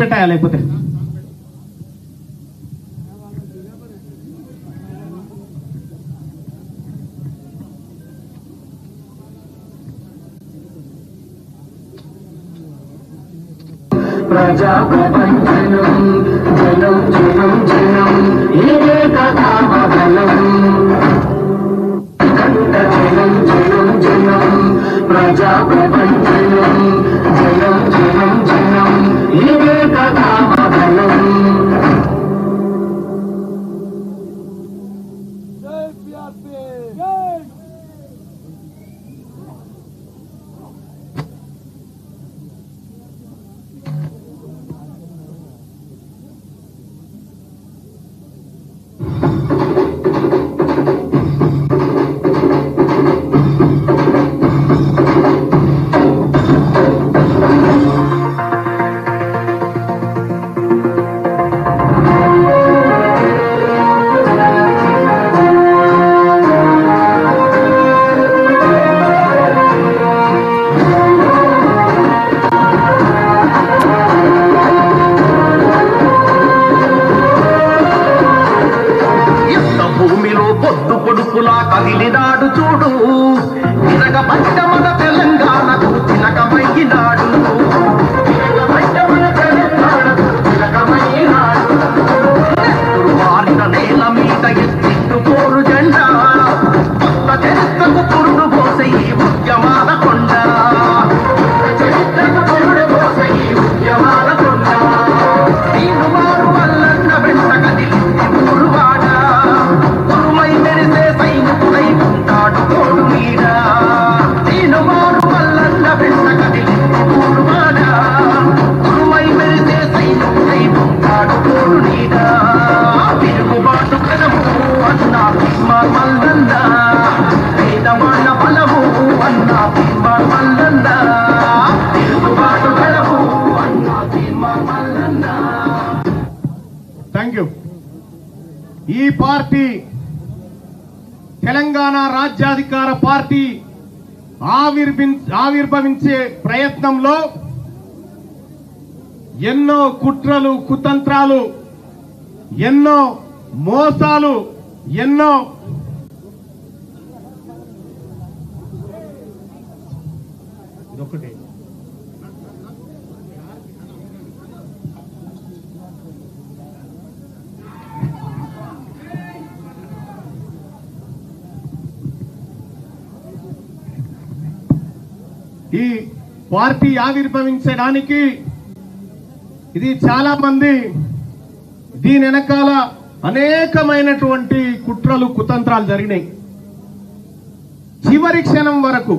పెట్టాయా లేకపోతే ప్రజా ప్రపంచనం జనం జనం జనం ఇదే కదా బలం కంట జనం జనం జనం ప్రజా ప్రపంచనం జనం జనం జనం ఇదే కదా బలం కదిలినాడు చూడు తిరగబడ్డ మన తెలంగాణకు తిలకమయ్యినాడు వారిన నేల మీద ఎత్తిట్టు పోరు జెండా కొత్త చరిత్రకు పురుడు పోసే ఈ ఉద్యమాల కొండ చరిత్రకు పురుడు పోసే ఈ ఉద్యమాల కొండ తీరు మారు వల్లన్న వెంట కదిలింది ఊరువాడ ఉరుమై మెరిసే సైనికుడై ఉంటాడు తోడు మీద తీరు మారు వల్లన్న వెంట కదిలింది ఊరువాడ ఉరుమై మెరిసే సైనికుడై ఉంటాడు తోడు మీద తిరుగుబాటు కదము అన్న మల్లన్న వేదమాన బలము అన్న మల్లన్న తిరుగుబాటు కదము అన్న మల్లన్న. Thank you. ఈ పార్టీ తెలంగాణ రాజ్యాధికార పార్టీ ఆవిర్భవించే ప్రయత్నంలో ఎన్నో కుట్రలు కుతంత్రాలు ఎన్నో మోసాలు ఎన్నో ఈ పార్టీ ఆవిర్భవించడానికి ఇది చాలా మంది దీని వెనకాల అనేకమైనటువంటి కుట్రలు కుతంత్రాలు జరిగినాయి. చివరి క్షణం వరకు